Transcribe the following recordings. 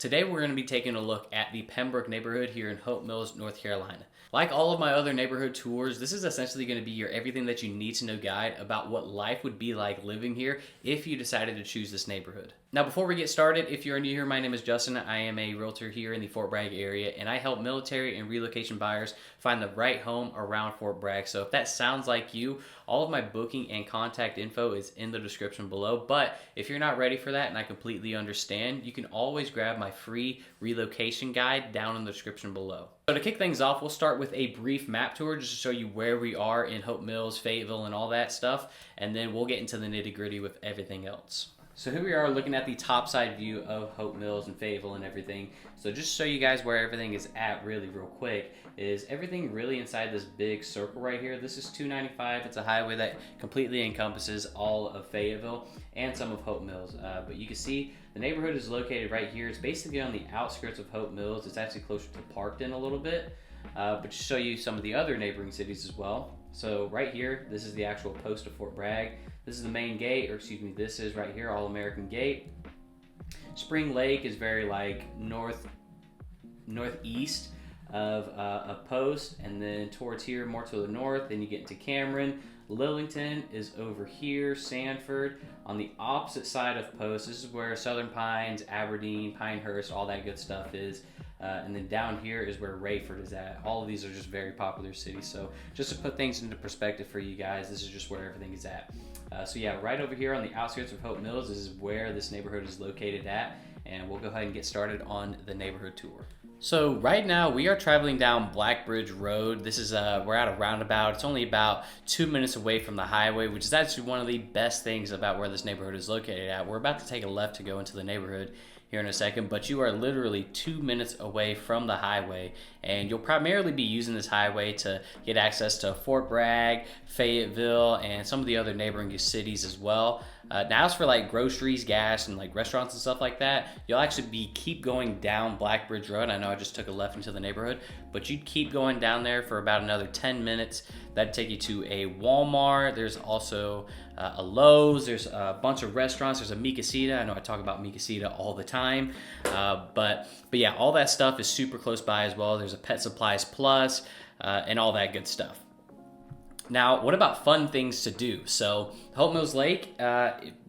Today we're going to be taking a look at the Pembroke neighborhood here in Hope Mills, North Carolina. Like all of my other neighborhood tours, this is essentially going to be your everything that you need to know guide about what life would be like living here if you decided to choose this neighborhood. Now before we get started, if you're new here, my name is Justin. I am a realtor here in the Fort Bragg area, and I help military and relocation buyers find the right home around Fort Bragg. So if that sounds like you, all of my booking and contact info is in the description below. But if you're not ready for that, and I completely understand, you can always grab my free relocation guide down in the description below. So to kick things off, we'll start with a brief map tour just to show you where we are in Hope Mills, Fayetteville, and all that stuff, and then we'll get into the nitty-gritty with everything else. So here we are looking at the top side view of Hope Mills and Fayetteville and everything. So just to show you guys where everything is at really real quick, is everything really inside this big circle right here. This is 295. It's a highway that completely encompasses all of Fayetteville and some of Hope Mills. But you can see the neighborhood is located right here. It's basically on the outskirts of Hope Mills. It's actually closer to Parkton a little bit. But to show you some of the other neighboring cities as well. So right here, this is the actual post of Fort Bragg. This is the main gate, or excuse me, this is right here, All-American Gate. Spring Lake is very like northeast of a post, and then towards here, more to the north, then you get into Cameron. Lillington is over here, Sanford. On the opposite side of post, this is where Southern Pines, Aberdeen, Pinehurst, all that good stuff is. And then down here is where Raeford is at. All of these are just very popular cities. So just to put things into perspective for you guys, this is just where everything is at. So yeah, right over here on the outskirts of Hope Mills, this is where this neighborhood is located at. And we'll go ahead and get started on the neighborhood tour. So right now we are traveling down Blackbridge Road. This is we're at a roundabout. It's only about 2 minutes away from the highway, which is actually one of the best things about where this neighborhood is located at. We're about to take a left to go into the neighborhood here in a second, but you are literally 2 minutes away from the highway, and you'll primarily be using this highway to get access to Fort Bragg, Fayetteville, and some of the other neighboring cities as well. Now as for like groceries, gas, and like restaurants and stuff like that, you'll actually keep going down Blackbridge Road. I know I just took a left into the neighborhood, but you'd keep going down there for about another 10 minutes. That'd take you to a Walmart. There's also a Lowe's. There's a bunch of restaurants. There's a Mi Casita. I know I talk about Mi Casita all the time, but yeah, all that stuff is super close by as well. There's a Pet Supplies Plus and all that good stuff. Now, what about fun things to do? So, Hope Mills Lake,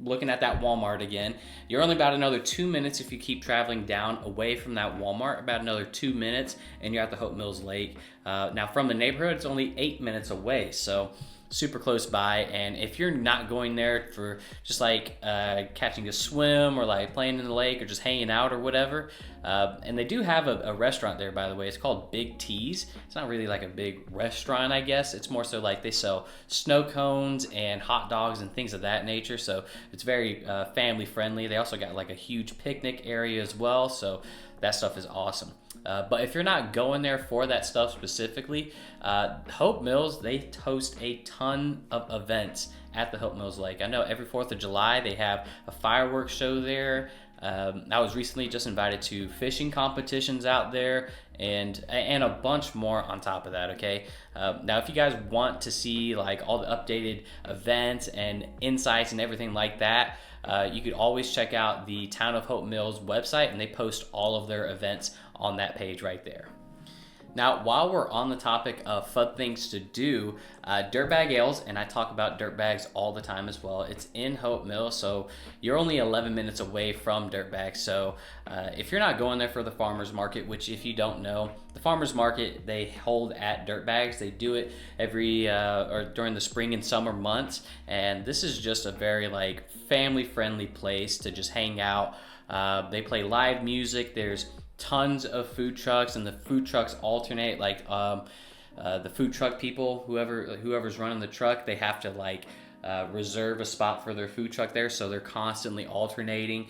looking at that Walmart again, you're only about another 2 minutes if you keep traveling down away from that Walmart, about another 2 minutes, and you're at the Hope Mills Lake. Now, from the neighborhood, it's only 8 minutes away, so super close by. And if you're not going there for just like catching a swim or like playing in the lake or just hanging out or whatever, and they do have a restaurant there, by the way. It's called Big T's. It's not really like a big restaurant, I guess. It's more so like they sell snow cones and hot dogs and things of that nature, so it's very family friendly. They also got like a huge picnic area as well, so that stuff is awesome. But if you're not going there for that stuff specifically, Hope Mills, they host a ton of events at the Hope Mills Lake. I know every 4th of July they have a fireworks show there. I was recently just invited to fishing competitions out there, and a bunch more on top of that, okay? Now, if you guys want to see like all the updated events and insights and everything like that, you could always check out the Town of Hope Mills website, and they post all of their events on that page right there. Now, while we're on the topic of fun things to do, Dirtbag Ales, and I talk about Dirtbags all the time as well, it's in Hope Mills, so you're only 11 minutes away from Dirtbag. So if you're not going there for the farmer's market, which if you don't know, the farmer's market they hold at Dirtbags. They do it every or during the spring and summer months, and this is just a very like family friendly place to just hang out. They play live music. There's tons of food trucks, and the food trucks alternate. Like the food truck people, whoever's running the truck, they have to like reserve a spot for their food truck there, so they're constantly alternating.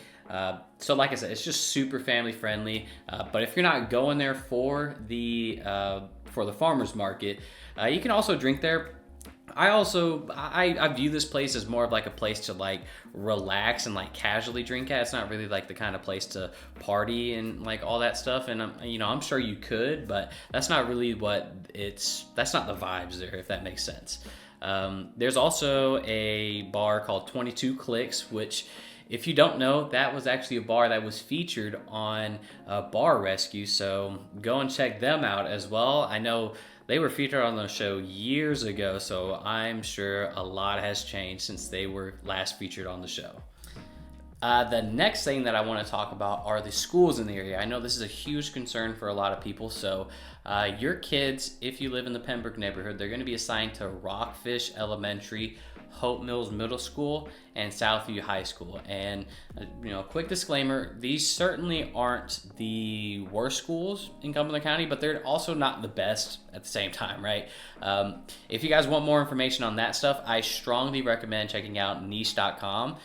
So like I said, it's just super family friendly. But if you're not going there for the farmers market, you can also drink there. I view this place as more of like a place to like relax and like casually drink at. It's not really like the kind of place to party and like all that stuff. And I'm sure you could, but that's not really that's not the vibes there, if that makes sense. There's also a bar called 22 Clicks, which If you don't know, that was actually a bar that was featured on Bar Rescue, so go and check them out as well. I know they were featured on the show years ago, so I'm sure a lot has changed since they were last featured on the show. The next thing that I want to talk about are the schools in the area. I know this is a huge concern for a lot of people. So your kids, if you live in the Pembroke neighborhood, they're going to be assigned to Rockfish Elementary, Hope Mills Middle School, and Southview High School. And quick disclaimer, these certainly aren't the worst schools in Cumberland County, but they're also not the best at the same time, right? If you guys want more information on that stuff, I strongly recommend checking out niche.com.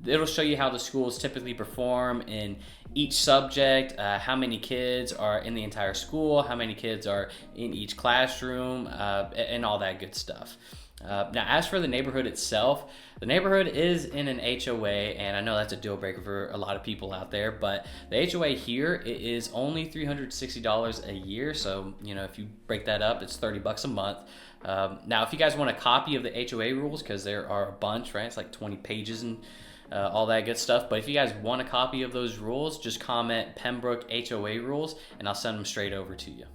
It'll show you how the schools typically perform in each subject, how many kids are in the entire school, how many kids are in each classroom, and all that good stuff. Now, as for the neighborhood itself, the neighborhood is in an HOA, and I know that's a deal breaker for a lot of people out there, but the HOA here it is only $360 a year, so if you break that up, it's $30 a month. Now, if you guys want a copy of the HOA rules, because there are a bunch, right? It's like 20 pages and all that good stuff. But if you guys want a copy of those rules, just comment Pembroke HOA rules, and I'll send them straight over to you.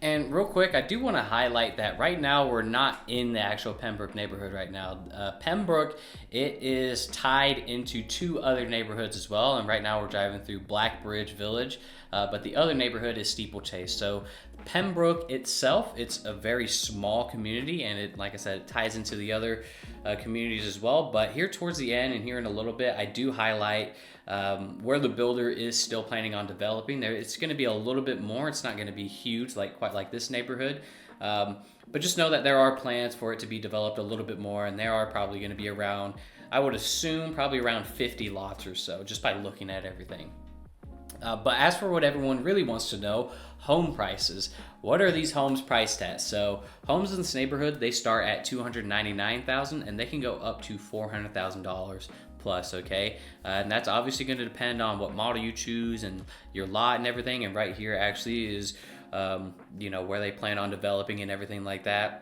And real quick, I do want to highlight that right now we're not in the actual Pembroke neighborhood right now. Pembroke, it is tied into two other neighborhoods as well. And right now we're driving through Blackbridge Village, but the other neighborhood is Steeplechase. So Pembroke itself, it's a very small community, and it, like I said, it ties into the other communities as well. But here towards the end and here in a little bit, I do highlight where the builder is still planning on developing. There, it's going to be a little bit more. It's not going to be huge, quite like this neighborhood. But just know that there are plans for it to be developed a little bit more, and there are probably going to be around, I would assume, probably around 50 lots or so, just by looking at everything. But as for what everyone really wants to know, home prices. What are these homes priced at? So homes in this neighborhood, they start at $299,000 and they can go up to $400,000 plus, okay? And that's obviously going to depend on what model you choose and your lot and everything. And right here actually is, where they plan on developing and everything like that.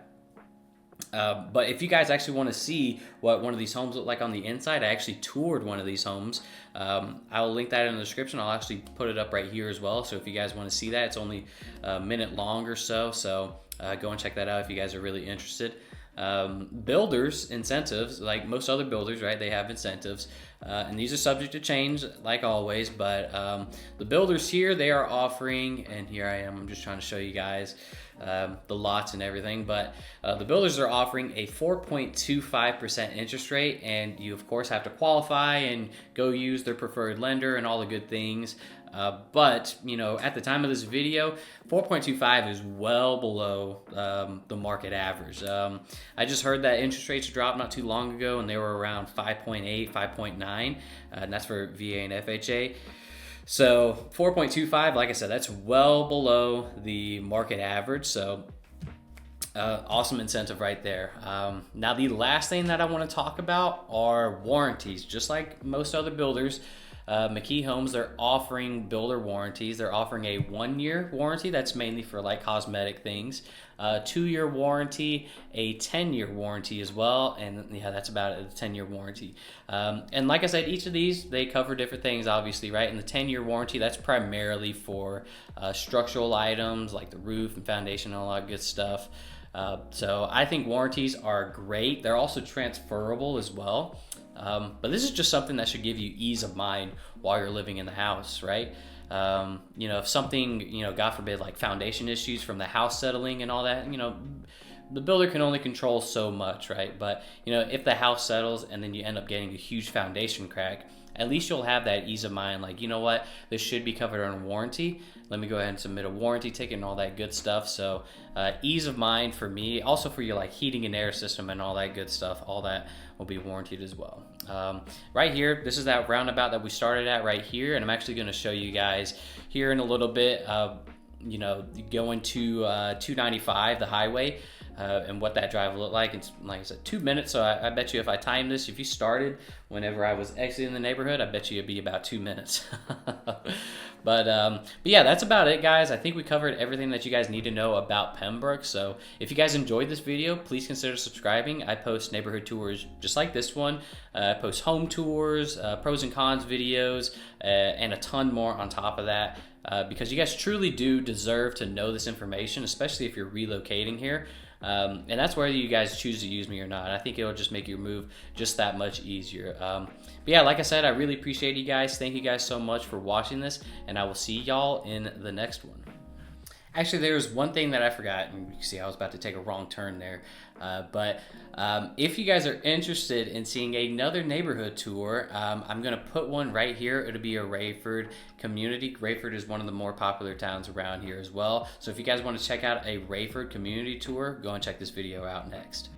But if you guys actually want to see what one of these homes look like on the inside, I actually toured one of these homes. I'll link that in the description. I'll actually put it up right here as well. So if you guys want to see that, it's only a minute long or so. So go and check that out if you guys are really interested. Builders incentives, like most other builders, right? They have incentives, and these are subject to change like always, but the builders here, they are offering, and here I am, I'm just trying to show you guys the lots and everything, but the builders are offering a 4.25% interest rate, and you of course have to qualify and go use their preferred lender and all the good things. But at the time of this video, 4.25 is well below the market average. I just heard that interest rates dropped not too long ago, and they were around 5.8, 5.9, and that's for VA and FHA. So 4.25, like I said, that's well below the market average. So awesome incentive right there. Now, the last thing that I want to talk about are warranties. Just like most other builders, McKee Homes, they're offering builder warranties. They're offering a 1-year warranty that's mainly for like cosmetic things, 2-year warranty, a 10-year warranty as well, and yeah, that's about it, a 10-year warranty. And like I said, each of these, they cover different things, obviously, right? And the 10-year warranty, that's primarily for structural items like the roof and foundation and all that good stuff. So I think warranties are great. They're also transferable as well. But this is just something that should give you ease of mind while you're living in the house, right? If something, God forbid, like foundation issues from the house settling and all that, the builder can only control so much, right? But, if the house settles and then you end up getting a huge foundation crack, at least you'll have that ease of mind, like, you know what, this should be covered on warranty. Let me go ahead and submit a warranty ticket and all that good stuff. So ease of mind for me, also for your like heating and air system and all that good stuff, all that will be warranted as well. Right here, this is that roundabout that we started at right here, and I'm actually going to show you guys here in a little bit, going to 295, the highway, and what that drive will look like. It's, like I said, 2 minutes, so I bet you if I timed this, if you started whenever I was exiting the neighborhood, I bet you it'd be about 2 minutes. But yeah, that's about it, guys. I think we covered everything that you guys need to know about Pembroke. So if you guys enjoyed this video, please consider subscribing. I post neighborhood tours just like this one. I post home tours, pros and cons videos, and a ton more on top of that. Because you guys truly do deserve to know this information, especially if you're relocating here. And that's whether you guys choose to use me or not. I think it'll just make your move just that much easier. But yeah, like I said, I really appreciate you guys. Thank you guys so much for watching this, and I will see y'all in the next one. Actually, there was one thing that I forgot, and you can see I was about to take a wrong turn there. But if you guys are interested in seeing another neighborhood tour, I'm going to put one right here. It'll be a Raeford community. Raeford is one of the more popular towns around here as well. So if you guys want to check out a Raeford community tour, go and check this video out next.